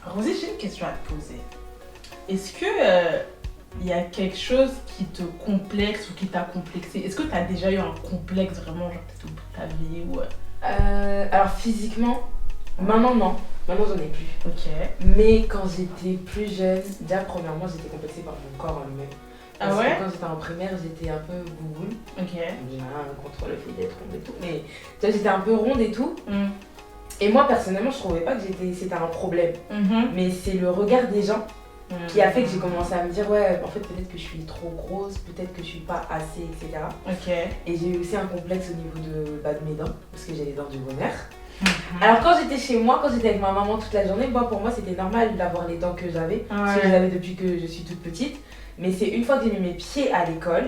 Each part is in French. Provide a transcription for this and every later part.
Rosy, j'ai une question à te poser. Est-ce que y a quelque chose qui te complexe ou qui t'a complexé? Est-ce que tu as déjà eu un complexe vraiment, genre peut-être au bout de ta vie ou... Alors physiquement, maintenant non. Maintenant j'en ai plus. Ok. Mais quand j'étais plus jeune, déjà premièrement j'étais complexée par mon corps en lui-même. Ah Parce ouais? que quand j'étais en primaire, j'étais un peu gougoule. Ok. J'ai rien contre le fait d'être ronde et tout. Mais tu vois, j'étais un peu ronde et tout. Mm. Et moi personnellement je trouvais pas que c'était un problème. Mhm. Mais c'est le regard des gens qui a fait que j'ai commencé à me dire ouais en fait peut-être que je suis trop grosse, peut-être que je suis pas assez, etc. Ok. Et j'ai eu aussi un complexe au niveau de mes dents, parce que j'ai les dents du bonheur. Mhm. Alors quand j'étais chez moi, quand j'étais avec ma maman toute la journée, pour moi c'était normal d'avoir les dents que j'avais, parce que je les avais depuis que je suis toute petite. Mais c'est une fois que j'ai mis mes pieds à l'école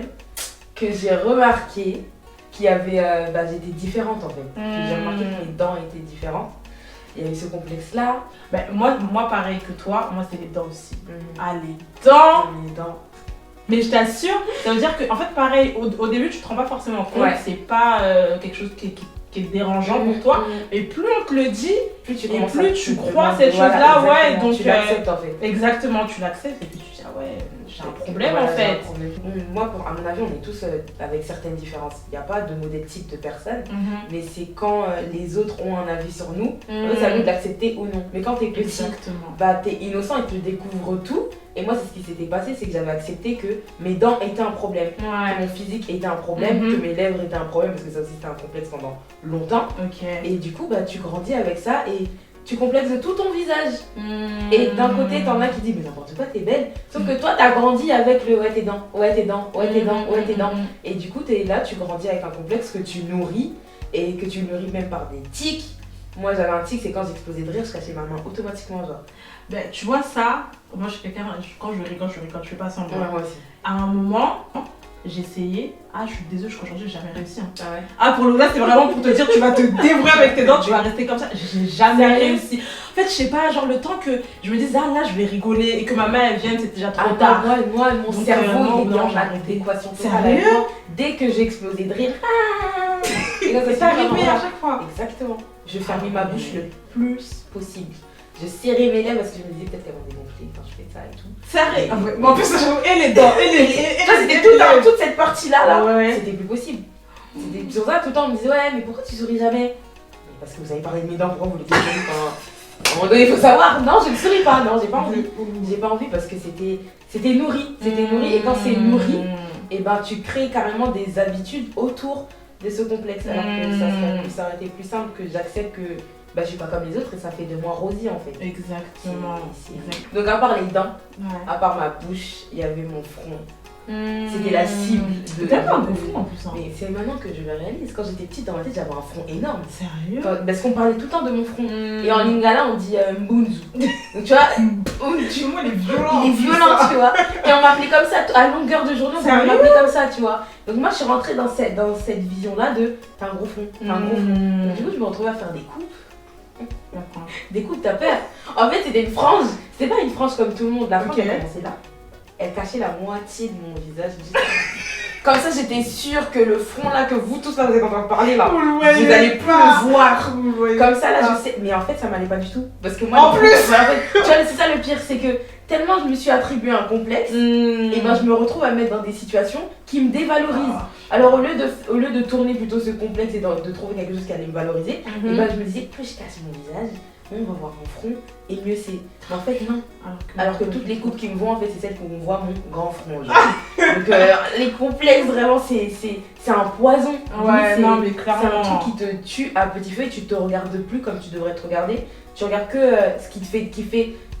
que j'ai remarqué qu'il y avait, j'étais différente en fait. Que j'ai remarqué que mes dents étaient différentes. Il y avait ce complexe-là. Ben, moi, pareil que toi, moi c'est les dents aussi. Ah, les dents! Les dents. Mais je t'assure, ça veut dire que, en fait, pareil, au début, tu te rends pas forcément compte, Ouais. c'est pas quelque chose qui est dérangeant pour toi. Et plus on te le dit, Plus tu et commences plus à- tu te crois demandes, cette voilà, chose-là, ouais, exactement, donc tu l'acceptes en fait. exactement, tu l'acceptes et puis tu dis ah ouais, j'ai un problème Voilà, en j'ai un fait. problème. Moi, à mon avis, on est tous avec certaines différences. Il n'y a pas de modèle type de personne, mais c'est quand les autres ont un avis sur nous, c'est à nous de l'accepter ou non. Mais quand t'es petit, Exactement. t'es innocent et tu découvres tout. Et moi, c'est ce qui s'était passé, c'est que j'avais accepté que mes dents étaient un problème, que Ouais. mon physique était un problème, Mhm. que mes lèvres étaient un problème, parce que ça aussi c'était un complexe pendant longtemps. Ok. Et du coup, tu grandis avec ça et tu complexes tout ton visage. Et d'un côté, t'en as qui disent mais n'importe quoi, t'es belle. Sauf que toi, t'as grandi avec le ouais tes dents, ouais tes dents, ouais tes dents, ouais tes dents. Et du coup, t'es là, tu grandis avec un complexe que tu nourris et que tu nourris même par des tics. Moi, j'avais un tic, c'est quand j'explosais de rire, je cachais ma main automatiquement, genre. Ben, tu vois ça, moi je suis quelqu'un, quand je rigole, je fais pas semblant. Ouais, moi aussi. À un moment, j'ai essayé, je suis désolée, je crois qu'aujourd'hui j'ai jamais réussi. Hein. Ah ouais. Pour le c'est vraiment pour te dire tu vas te dévouer avec tes dents, tu vas rester comme ça. J'ai jamais réussi. En fait, je sais pas, genre le temps que je me dise là je vais rigoler et que ma mère elle vienne, c'était déjà trop tard. Moi, mon Donc, cerveau, non, il est en j'ai arrêté. adéquation totale Sérieux? avec moi. Dès que j'ai explosé de rire, et là, C'est s'est arrivé vraiment- à chaque fois. Exactement. Je fermais ma bouche le plus possible. Je serrais mes lèvres parce que je me disais peut-être qu'elles vont dégonfler quand je fais ça et tout. Sérieux. Mais en plus, et les dents, et Ça, c'était toute cette partie-là, là. Ouais. C'était plus possible. C'était sur ça, tout le temps, on me disait ouais, mais pourquoi tu souris jamais? Mais parce que vous avez parlé de mes dents, pourquoi vous les dites? À un moment donné, il faut savoir. Non, je ne souris pas, non, j'ai pas envie. J'ai pas envie parce que c'était nourri. C'était nourri et quand c'est nourri, et tu crées carrément des habitudes autour de ce complexe. Alors que ça aurait été plus simple que j'accepte que je suis pas comme les autres et ça fait de moi Rosie en fait. Exactement. Donc à part les dents, Ouais. à part ma bouche, il y avait mon front. C'était la cible de... T'as pas un beau front en plus. Hein. Mais c'est maintenant que je le réalise. Quand j'étais petite, dans ma tête, j'avais un front énorme. Sérieux? Parce qu'on parlait tout le temps de mon front. Et en lingala, on dit Mbunzu. Donc tu vois, Tu vois, il est violent. il est violent, tu vois. Et on m'appelait comme ça, à longueur de journée, on m'appelait comme ça, tu vois. Donc moi, je suis rentrée dans cette vision-là de t'as un gros front, t'as un gros front. Donc du coup, je me retrouvais à faire des coupes. Des coupes, t'as peur. En fait, c'était une frange. C'était pas une frange comme tout le monde. La frange, elle commençait là. Elle cachait la moitié de mon visage. Comme ça, j'étais sûre que le front là, que vous tous là, vous êtes en train de parler là, vous allez plus le voir. Comme ça là, je sais. Mais en fait, ça m'allait pas du tout. Parce que moi, En plus tu vois, c'est ça le pire, c'est que tellement je me suis attribué un complexe, et je me retrouve à me mettre dans des situations qui me dévalorisent. Alors au lieu de tourner plutôt ce complexe et de trouver quelque chose qui allait me valoriser, et je me disais, plus je casse mon visage, on va voir mon front et mieux c'est. Mais en fait non. Alors que toutes les coupes qui me voient en fait c'est celles où on voit mon grand front. Donc les complexes vraiment c'est un poison. Ouais, non mais C'est clairement. un truc qui te tue à petit feu et tu te regardes plus comme tu devrais te regarder. Tu regardes que ce qui fait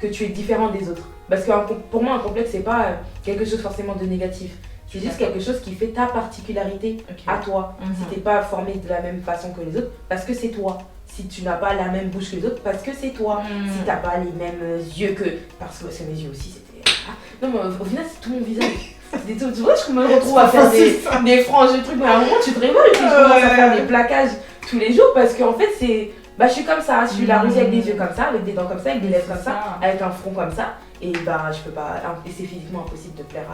que tu es différent des autres. Parce que pour moi un complexe c'est pas quelque chose forcément de négatif. C'est juste quelque chose qui fait ta particularité à toi. Si t'es pas formé de la même façon que les autres, parce que c'est toi. Si tu n'as pas la même bouche que les autres, parce que c'est toi. Si t'as pas les mêmes yeux que... Parce que mes yeux aussi, c'était... Non mais au final, c'est tout mon visage. Tu vois, je me retrouve à faire des franges, des trucs, mais à un moment, tu te réveilles et puis je commence à faire des plaquages tous les jours parce qu'en fait, c'est. Bah, je suis comme ça, je suis la Rosie avec des yeux comme ça, avec des dents comme ça, avec des lèvres comme ça, avec un front comme ça. Et bah, je peux pas. Et c'est physiquement impossible de plaire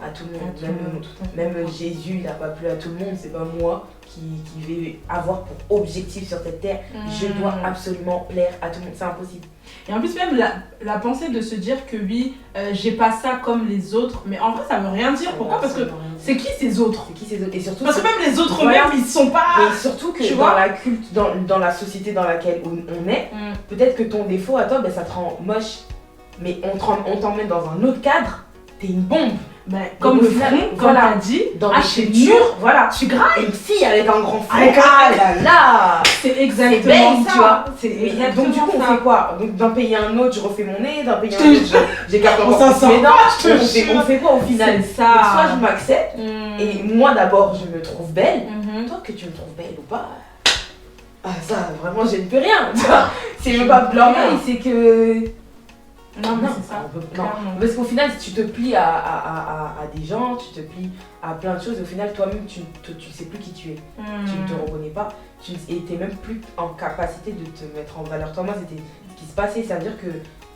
à tout le monde. Même Jésus, il n'a pas plu à tout le monde, c'est pas moi qui vais avoir pour objectif sur cette terre. Je dois absolument plaire à tout le monde, c'est impossible. Et en plus, même la pensée de se dire que oui, j'ai pas ça comme les autres, mais en vrai, ça veut rien dire. Pourquoi ? Parce que c'est qui ces autres ? Et surtout, parce que même les autres même, ils sont pas. Et surtout que dans la société dans laquelle on est, peut-être que ton défaut à toi, ben, ça te rend moche. Mais on t'emmène dans un autre cadre, t'es une bombe. Mais comme le front, comme t'as dit, dans les cultures, voilà, tu grailles. Une fille avec un grand front, ah là là, c'est exactement ça, tu vois. Donc du coup, on fait quoi ? Donc d'un pays à un autre, je refais mon nez, d'un pays à un autre, j'écarte encore plus mes dents. On fait quoi au final ? C'est ça. Soit je m'accepte, et moi d'abord, je me trouve belle. Toi, que tu me trouves belle ou pas, ah ça, vraiment, je ne peux rien. C'est même pas blâmer, c'est que... Non, c'est ça. Non. Parce qu'au final, si tu te plies à des gens, tu te plies à plein de choses, au final, toi-même, tu ne sais plus qui tu es. Tu ne te reconnais pas. Et tu n'es même plus en capacité de te mettre en valeur. Toi, moi, c'était ce qui se passait. Ça veut dire que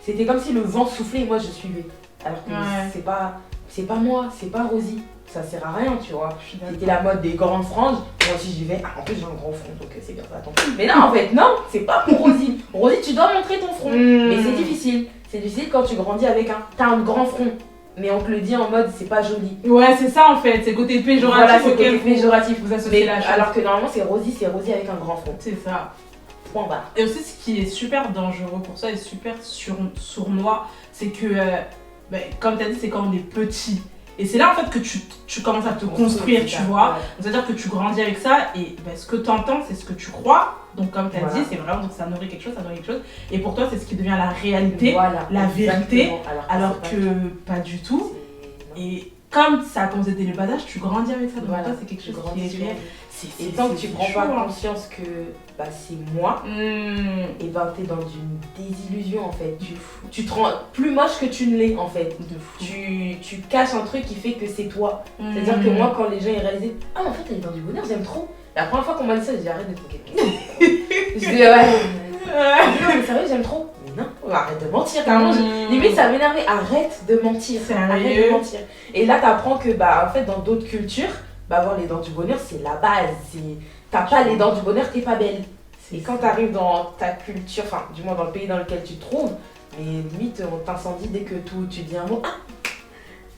c'était comme si le vent soufflait et moi, je suivais. Alors que c'est pas moi, c'est pas Rosie. Ça sert à rien, tu vois. C'était la mode des grandes franges. Moi aussi, j'y vais. Ah, en plus, j'ai un grand front, donc c'est bien ça. Attends. Mais non, en fait, non, c'est pas pour Rosie. Rosie, tu dois montrer ton front. Mais c'est difficile. C'est difficile quand tu grandis avec t'as un grand front, mais on te le dit en mode c'est pas joli. Ouais, c'est ça en fait, c'est côté péjoratif. Voilà, c'est côté péjoratif. Vous associez la chose. Alors que normalement c'est Rosie avec un grand front. C'est ça. Point barre. Et aussi ce qui est super dangereux pour ça et super sournois, c'est que, comme tu as dit, c'est quand on est petit. Et c'est là en fait que tu commences à te construire, tu vois. Ouais. C'est-à-dire que tu grandis avec ça et ce que tu entends, c'est ce que tu crois. Donc comme tu as dit, c'est vraiment, donc ça nourrit quelque chose, Et pour toi, c'est ce qui devient la réalité, la vérité, alors que pas du tout. Et comme ça a commencé dès le bas âge, tu grandis avec ça. Donc toi, c'est quelque chose qui est réel. Et tant que tu prends pas conscience que c'est moi, et t'es dans une désillusion en fait. Tu te rends plus moche que tu ne l'es en fait. Tu caches un truc qui fait que c'est toi. C'est-à-dire que moi, quand les gens ils réalisent, ah en fait elle est dans du bonheur, j'aime trop. La première fois qu'on m'a dit ça, j'ai dit arrête de te moquer. Je dis non mais sérieux, j'aime trop. Mais non, arrête de mentir carrément. Limite ça m'énervait, arrête de mentir. Arrête de mentir. Et là t'apprends que en fait dans d'autres cultures, avoir les dents du bonheur, c'est la base. T'as pas les dents du bonheur, t'es pas belle. Et quand t'arrives dans ta culture, enfin, du moins dans le pays dans lequel tu te trouves, mais limite, on t'incendie dès que tu dis un mot. Ah,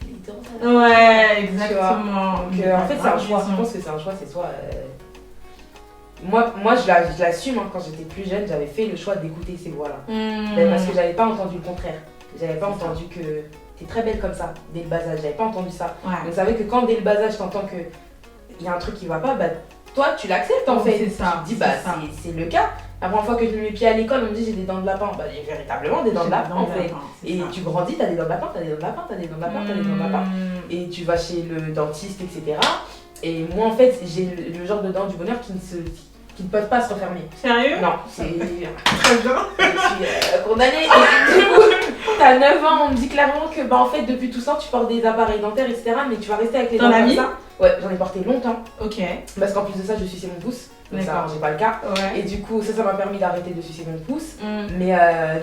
les dents. Ouais, exactement. Donc, en fait, c'est un choix. Je pense que c'est un choix, c'est soit. Moi je l'assume, quand j'étais plus jeune, j'avais fait le choix d'écouter ces voix-là. Parce que j'avais pas entendu le contraire. J'avais pas entendu que. T'es très belle comme ça, dès le bas âge, j'avais pas entendu ça. Donc je savais que quand dès le bas âge t'entends qu'il y a un truc qui va pas, toi tu l'acceptes en fait. C'est ça. Tu te dis c'est le cas. La première fois que je mets mes pieds à l'école, on me dit j'ai des dents de lapin. J'ai véritablement des dents de lapin en fait. Et tu grandis, t'as des dents de lapin, t'as des dents de lapin, t'as des dents de lapin, t'as des dents de lapin. Et tu vas chez le dentiste, etc. Et moi en fait j'ai le genre de dents du bonheur qui ne peuvent pas se refermer. Sérieux ? Non, c'est très bien. Je suis condamnée. Et du coup, t'as 9 ans, on me dit clairement que en fait depuis tout ça tu portes des appareils dentaires, etc. Mais tu vas rester avec les dents comme ça. Ouais, j'en ai porté longtemps. Ok. Parce qu'en plus de ça, je suçais mon pouce. Donc ça, j'ai pas le cas. Ouais. Et du coup, ça m'a permis d'arrêter de sucer mon pouce. Mais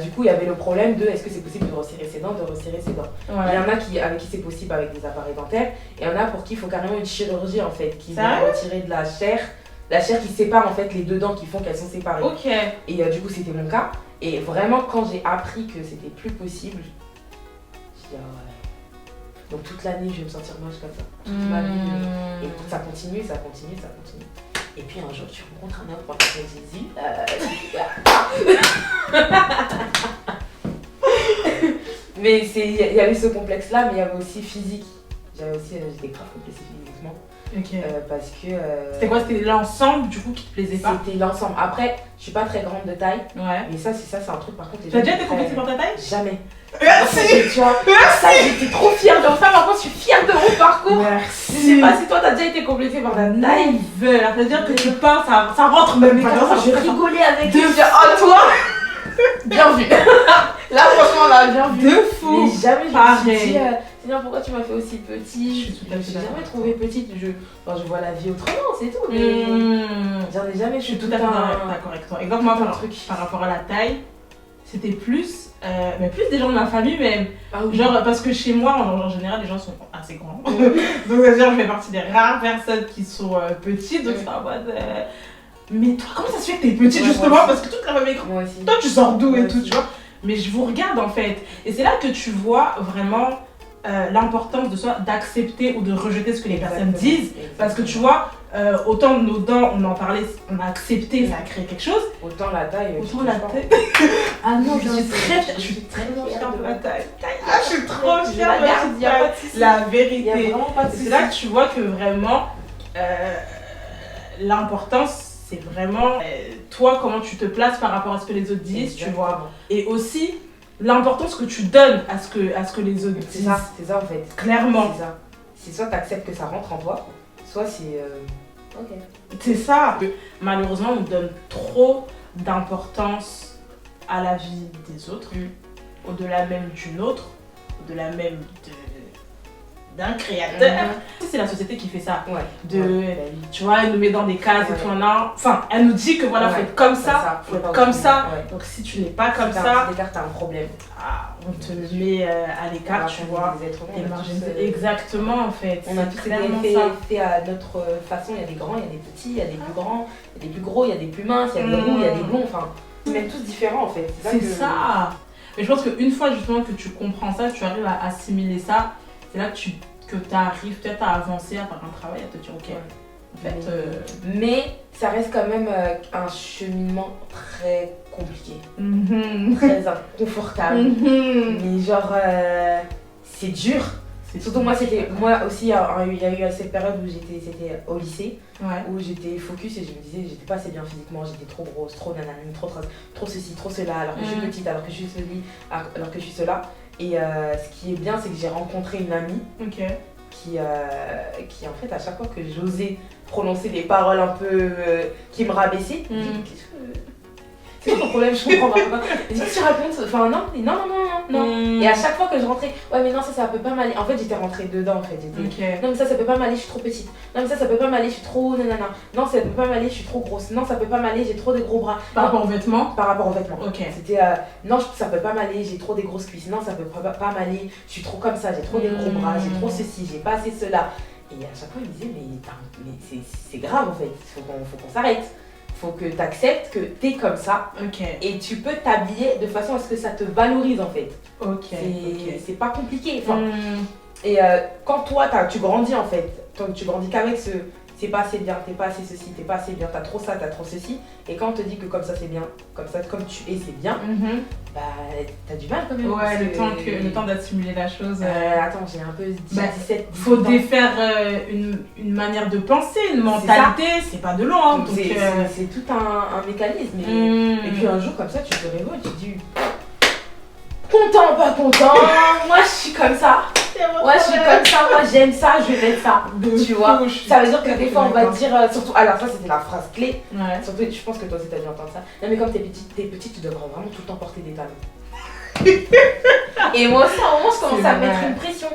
du coup, il y avait le problème de est-ce que c'est possible de resserrer ses dents, de resserrer ses dents. Ouais. Il y en a avec qui c'est possible avec des appareils dentaires. Et il y en a pour qui il faut carrément une chirurgie en fait, qui va retirer de la chair. La chair qui sépare en fait les deux dents qui font qu'elles sont séparées. Ok. Et du coup, c'était mon cas. Et vraiment, quand j'ai appris que c'était plus possible, j'ai dit ah ouais. Donc toute l'année, je vais me sentir moche comme ça. Toute ma vie. Et ça continue. Et puis un jour, tu rencontres un homme pour t'appeler Jésus. Mais il y avait ce complexe-là, mais il y avait aussi physique. J'étais grave complexée physiquement. Ok. Parce que. C'était quoi ? C'était l'ensemble du coup qui te plaisait pas ? C'était l'ensemble. Après, je suis pas très grande de taille. Ouais. Mais ça, c'est un truc par contre. T'as déjà été complexée par ta taille ? Jamais. Merci. Tu vois, ça j'étais trop fière de ça. Par contre, je suis fière de mon parcours. Merci. Je sais pas si toi t'as déjà été complexée par ta taille. C'est-à-dire que tu peins, ça rentre même pas dans ça. Je rigolais avec lui. Oh toi, bien vu. Là, franchement, là, bien vu. De fou. Mais jamais je me suis Pareil. dit, Seigneur, pourquoi tu m'as fait aussi petite? Je suis tout à fait J'ai d'accord jamais avec trouvé petite. Enfin, je vois la vie autrement, c'est tout. Mais j'en ai jamais Je suis fait tout à fait d'accord avec toi. Exemple, moi, par rapport à la taille, c'était plus, mais plus des gens de ma famille, mais genre, parce que chez moi, en général, les gens sont assez grands. Donc, c'est-à-dire, je fais partie des rares personnes qui sont petites, donc c'est en mode. Mais toi, comment ça se fait que t'es petite, justement? Parce que toute la famille est grande. Moi aussi. Toi, tu sors d'où et tout, aussi. tu vois? Mais je vous regarde en fait. Et c'est là que tu vois vraiment l'importance de soi d'accepter ou de rejeter ce que les personnes disent. Parce que tu vois, autant nos dents, on en parlait, on a accepté, ça a créé quelque chose. Autant la taille. Autant la taille. Ah non, je suis très fière. Je suis tellement fière de ma taille. Ah, je suis trop fière de ma taille. La vérité. C'est là que tu vois que vraiment l'importance, c'est vraiment toi, comment tu te places par rapport à ce que les autres disent, tu vois. Et aussi l'importance que tu donnes à ce que les autres disent. C'est ça en fait. Clairement. C'est ça. C'est soit tu acceptes que ça rentre en toi, soit c'est. Ok. C'est ça. Malheureusement, on donne trop d'importance à la vie des autres, au-delà même d'une autre, au-delà même d'un créateur. C'est la société qui fait ça. Tu vois, elle nous met dans des cases et tout. Enfin, elle nous dit que voilà, faut être comme ça, faut être comme ça. Donc si tu n'es pas comme ça, t'as un problème. On te met à l'écart, tu vois. Exactement, en fait. On a tous été fait à notre façon. Il y a des grands, il y a des petits, il y a des plus grands, il y a des plus gros, il y a des plus minces, il y a des roux, il y a des blonds. Enfin, on est tous différents en fait. C'est ça. Mais je pense qu'une fois justement que tu comprends ça, tu arrives à assimiler ça, c'est là que tu arrives peut-être à avancer, à faire un travail, à te dire ok. En fait, mais ça reste quand même un cheminement très compliqué, très inconfortable. Mais genre, c'est dur. Surtout moi aussi, il y a eu cette période où c'était au lycée, où j'étais focus et je me disais j'étais pas assez bien physiquement, j'étais trop grosse, trop nanani, trop ceci, trop cela, alors que je suis petite, alors que je suis ceci, alors que je suis cela. Et ce qui est bien, c'est que j'ai rencontré une amie qui en fait à chaque fois que j'osais prononcer des paroles un peu qui me rabaissaient, c'est quoi ton problème, je comprends pas. Qu'est-ce que tu racontes? Enfin non. Et à chaque fois que je rentrais, ouais mais non ça peut pas m'aller. En fait j'étais rentrée dedans en fait. Non mais ça peut pas m'aller, je suis trop petite. Non mais ça peut pas m'aller, je suis trop nanana. Non ça peut pas m'aller, je suis trop grosse. Non ça peut pas m'aller, j'ai trop des gros bras. Par rapport aux vêtements? Par rapport aux vêtements. C'était non ça peut pas m'aller, j'ai trop des grosses cuisses. Non ça peut pas m'aller, je suis trop comme ça, j'ai trop des gros bras, j'ai trop ceci, j'ai pas assez cela. Et à chaque fois il me disait mais c'est grave en fait, faut qu'on s'arrête. Faut que tu acceptes que tu es comme ça et tu peux t'habiller de façon à ce que ça te valorise en fait. C'est pas compliqué. Enfin, et quand toi tu grandis en fait, tu grandis qu'avec ce c'est pas assez bien, t'es pas assez ceci, t'es pas assez bien, t'as trop ça, t'as trop ceci. Et quand on te dit que comme ça c'est bien, comme ça comme tu es c'est bien, bah t'as du mal quand même. Ouais, le temps d'assimiler la chose. Attends, j'ai un peu 17. Faut défaire une manière de penser, une mentalité, c'est pas de long. Donc c'est tout un mécanisme. Et puis un jour comme ça, tu te réveilles, tu te dis content, pas content, moi je suis comme ça. Ouais, je suis comme ça, moi j'aime ça, je vais mettre ça. Tu vois, ça veut dire que des fois on va te dire, surtout, alors ça c'était la phrase clé. Surtout, je pense que toi aussi t'as dû entendre ça. Non, mais comme t'es petite, tu devrais vraiment tout le temps porter des talons. Et moi aussi, à un moment, je commence à me mettre une pression.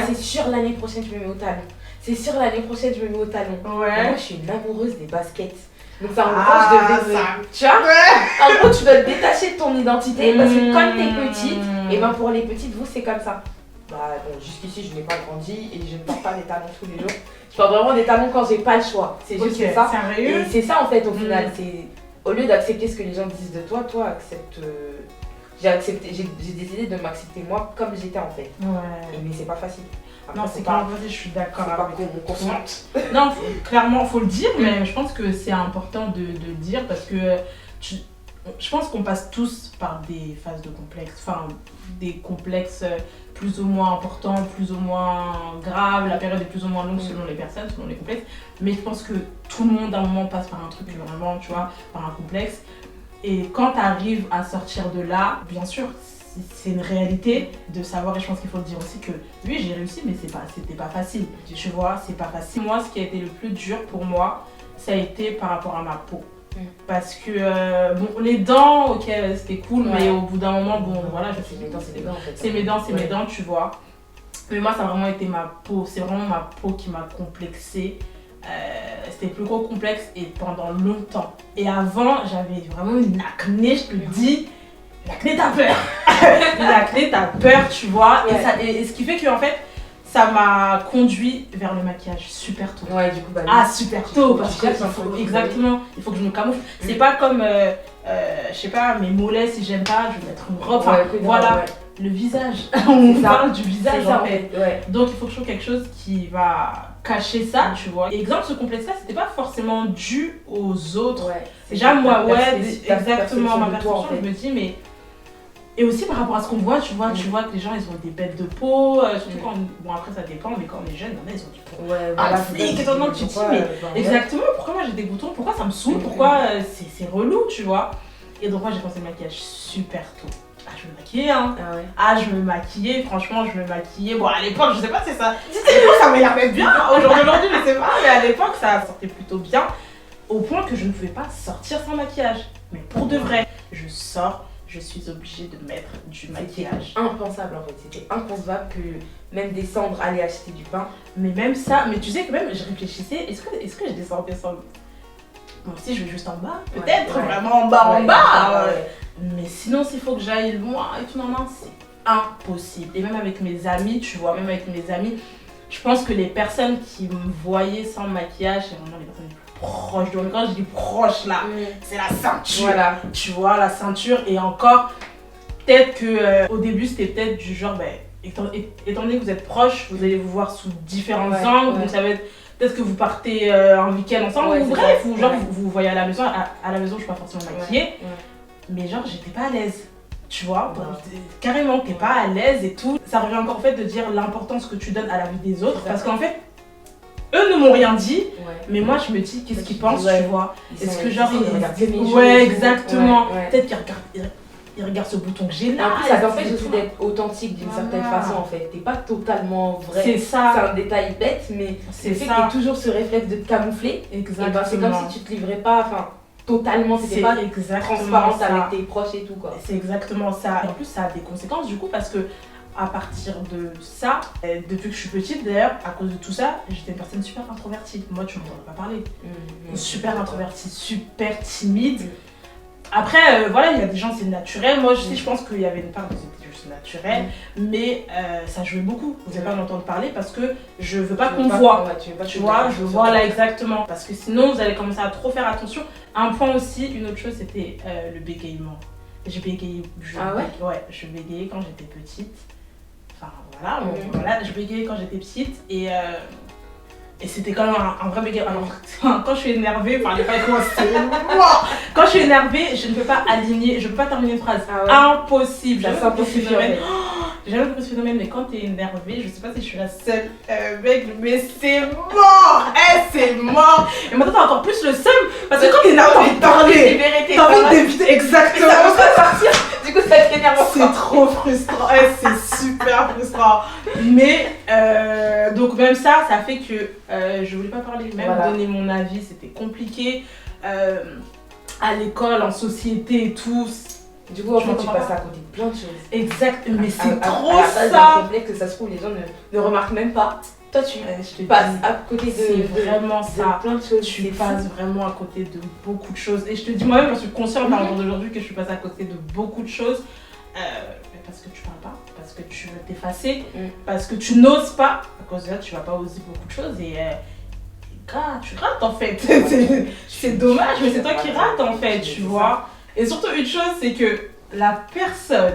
C'est sûr, l'année prochaine, je me mets au talon. C'est sûr, l'année prochaine, je me mets au talon. Moi, je suis une amoureuse des baskets. Donc, ça, en gros, je devais. Tu vois, en gros, tu dois te détacher de ton identité parce que quand t'es petite, et ben pour les petites, vous, c'est comme ça. Bah bon, jusqu'ici je n'ai pas grandi et je ne porte pas des talons tous les jours. Je porte vraiment des talons quand j'ai pas le choix. C'est juste ça. Et c'est ça en fait au final. C'est au lieu d'accepter ce que les gens disent de toi, accepte. J'ai décidé de m'accepter moi comme j'étais en fait. Mais c'est pas facile. Après, non, c'est pas facile, je suis d'accord avec toi. Qu'on consente. Non, clairement, faut le dire, mais je pense que c'est important de le dire parce que je pense qu'on passe tous par des phases de complexes, enfin des complexes plus ou moins importants, plus ou moins graves, la période est plus ou moins longue selon les personnes, selon les complexes, mais je pense que tout le monde à un moment passe par un truc vraiment, tu vois, par un complexe. Et quand tu arrives à sortir de là, bien sûr, c'est une réalité de savoir, et je pense qu'il faut le dire aussi que oui, j'ai réussi, mais c'était pas facile, tu vois, c'est pas facile. Moi, ce qui a été le plus dur pour moi, ça a été par rapport à ma peau. Parce que, bon, les dents, ok, c'était cool, mais au bout d'un moment, bon, voilà, je C'est mes dents, c'est les dents en fait. c'est mes dents, tu vois. Mais moi, ça a vraiment été ma peau. C'est vraiment ma peau qui m'a complexée. C'était le plus gros complexe et pendant longtemps. Et avant, j'avais vraiment une acné, je te dis. L'acné, t'as peur. L'acné, t'as peur, tu vois. Et ce qui fait que, en fait, ça m'a conduit vers le maquillage super tôt. Ouais, du coup, bah. Super tôt, parce que exactement, il faut que je me camoufle. C'est pas comme, je sais pas, mes mollets, si j'aime pas, je vais mettre une robe. Enfin, voilà, le visage. On parle du visage en fait. Donc il faut que je trouve quelque chose qui va cacher ça, tu vois. Et exemple, ce complexe-là, c'était pas forcément dû aux autres. Déjà, moi, exactement, ma perception, je me dis, mais. Et aussi par rapport à ce qu'on voit, tu vois que les gens ils ont des bêtes de peau, surtout quand, bon après ça dépend, mais quand on est jeune, ils ont du peau. Flic, et toi, tu te dis, mais exactement, pourquoi moi j'ai des boutons, pourquoi ça me saoule, pourquoi c'est relou, tu vois. Et donc moi j'ai commencé le maquillage super tôt. Je me maquillais, hein. Je me maquillais, franchement je me maquillais. Bon à l'époque, je sais pas si ça m'énervait bien, aujourd'hui je sais pas, mais à l'époque ça sortait plutôt bien. Au point que je ne pouvais pas sortir sans maquillage. Mais pour de vrai, je sors. Je suis obligée de mettre du maquillage. Impensable en fait, c'était inconcevable que même descendre, aller acheter du pain. Mais même ça, mais tu sais que même je réfléchissais, est-ce que je descendais sans... Bon si je vais juste en bas, peut-être, vraiment en bas. Mais sinon s'il faut que j'aille loin et tout, non, c'est impossible. Et même avec mes amis, tu vois, je pense que les personnes qui me voyaient sans maquillage, c'est vraiment les personnes les plus proches de moi. Quand je dis proche là, c'est la ceinture. Voilà. Tu vois, la ceinture. Et encore, peut-être que au début c'était peut-être du genre, étant donné que vous êtes proches, vous allez vous voir sous différents angles. Donc ça va être peut-être que vous partez en week-end ensemble, ou bref, ou genre vous voyez à la maison. À la maison, je suis pas forcément maquillée. Mais genre, j'étais pas à l'aise. Tu vois, carrément, t'es pas à l'aise et tout. Ça revient encore au fait de dire l'importance que tu donnes à la vie des autres. Parce qu'en fait, eux ne m'ont rien dit, mais moi je me dis qu'est-ce qu'ils pensent, tu vois. Est-ce que genre exactement. Peut-être qu'ils regardent ce bouton que j'ai là. En plus, ça t'empêche aussi d'être authentique d'une certaine façon en fait. T'es pas totalement vrai. C'est ça. C'est un détail bête, mais c'est fait que t'as toujours ce réflexe de te camoufler. Exactement. C'est comme si tu te livrais pas, totalement, c'était pas transparente avec tes proches et tout quoi. C'est exactement ça. Et en plus ça a des conséquences du coup parce que à partir de ça, depuis que je suis petite d'ailleurs, à cause de tout ça, j'étais une personne super introvertie. Moi tu m'entends pas parler. Super introvertie, super timide. Après voilà, il y a des gens c'est naturel. Moi aussi je pense qu'il y avait une part de c'était juste naturel, mais ça jouait beaucoup. Vous n'allez pas m'entendre parler parce que je veux pas qu'on voit. Tu vois, je vois là exactement. Parce que sinon vous allez commencer à trop faire attention. Un point aussi, une autre chose, c'était le bégaiement. Je bégayais quand j'étais petite. Enfin voilà, je bégayais quand j'étais petite et c'était quand même un vrai bégaiement. Alors, quand je suis énervée, enfin, quand je suis énervée, je ne peux pas aligner, je ne peux pas terminer une phrase. Impossible. J'ai jamais compris ce phénomène, mais quand t'es énervée, je sais pas si je suis la seule, mec, mais c'est mort! C'est mort! Et maintenant t'as encore plus le seum, parce que quand t'es énervée, t'as envie de parler! T'as envie d'éviter, exactement! Ça va pas sortir, du coup ça t'énerve encore. C'est trop frustrant, c'est super frustrant! Mais, donc même ça fait que je voulais pas parler, même donner mon avis, c'était compliqué. À l'école, en société et tout. Du coup, en fait, tu passes à côté de plein de choses. Exact, mais c'est trop ça. Que ça se trouve, les gens ne remarquent même pas. Toi, tu passes à côté de plein de choses. Tu passes vraiment à côté de beaucoup de choses. Et je te dis, moi-même, je suis consciente par exemple d'aujourd'hui que je suis passée à côté de beaucoup de choses. Parce que tu parles pas, parce que tu veux t'effacer, parce que tu n'oses pas. À cause de ça, tu vas pas oser beaucoup de choses. Et tu rates en fait. C'est dommage, mais c'est toi qui rates en fait, tu vois. Et surtout une chose, c'est que la personne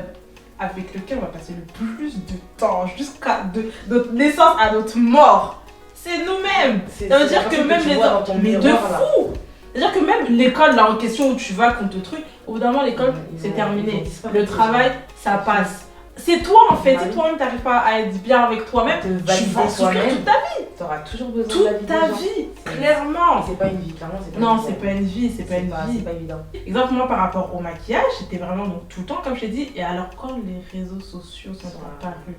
avec laquelle on va passer le plus de temps jusqu'à notre naissance à notre mort, c'est nous-mêmes. Ça veut dire que même les autres, mais de fou. C'est-à-dire que même l'école là en question où tu vas qu'on te truc, au bout d'un moment l'école c'est terminé. Le travail ça passe. C'est toi en fait, si toi-même t'arrives pas à être bien avec toi-même, tu vas souffrir toute ta vie. T'auras toujours besoin de toute ta vie, clairement. C'est pas une vie, clairement. Non, c'est pas une vie, c'est pas évident. Exemple, moi par rapport au maquillage, j'étais vraiment donc, tout le temps comme je t'ai dit. Et alors quand les réseaux sociaux sont apparus,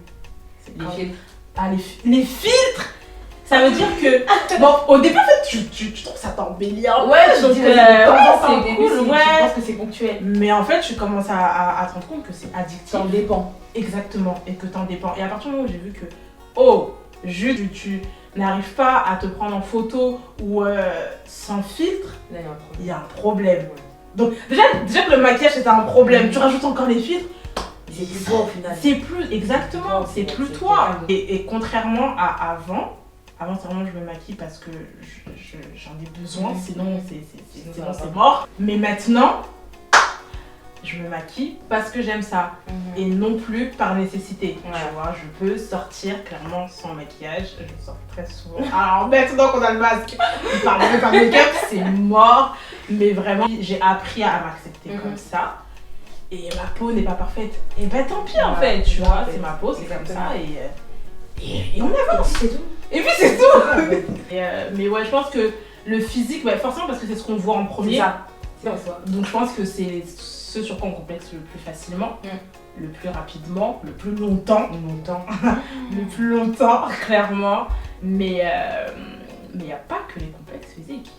les filtres. Les filtres, Ça veut dire que, bon, au début, en fait, tu trouves que ça t'embellit un peu. Ouais, tu te dis que c'est au début, cool, ouais. tu penses que c'est ponctuel. Mais en fait, tu commences à te rendre compte que c'est addictif. T'en dépends. Exactement, et que t'en dépends. Et à partir du moment où j'ai vu que, oh, juste tu n'arrives pas à te prendre en photo ou sans filtre, Là, il y a un problème. Donc, déjà que le maquillage c'était un problème, tu rajoutes encore les filtres. C'est plus toi au final. C'est plus, exactement, c'est plus toi. Et contrairement à avant c'est vraiment je me maquille parce que j'en ai besoin, sinon c'est mort. Mais maintenant, je me maquille parce que j'aime ça et non plus par nécessité. Tu vois, je peux sortir clairement sans maquillage, je sors très souvent. Alors maintenant qu'on a le masque, on parle même pas de make-up, c'est mort. Mais vraiment, j'ai appris à m'accepter comme ça. Et ma peau n'est pas parfaite. Et ben tant pis en fait, tu vois, c'est ma peau, c'est comme ça et on avance. C'est tout. Et puis c'est tout. Mais ouais, je pense que le physique, ouais, forcément parce que c'est ce qu'on voit en premier. C'est ça. Donc je pense que c'est ce sur quoi on complexe le plus facilement, le plus rapidement, le plus longtemps. Le plus longtemps, clairement. Mais il n'y a pas que les complexes physiques.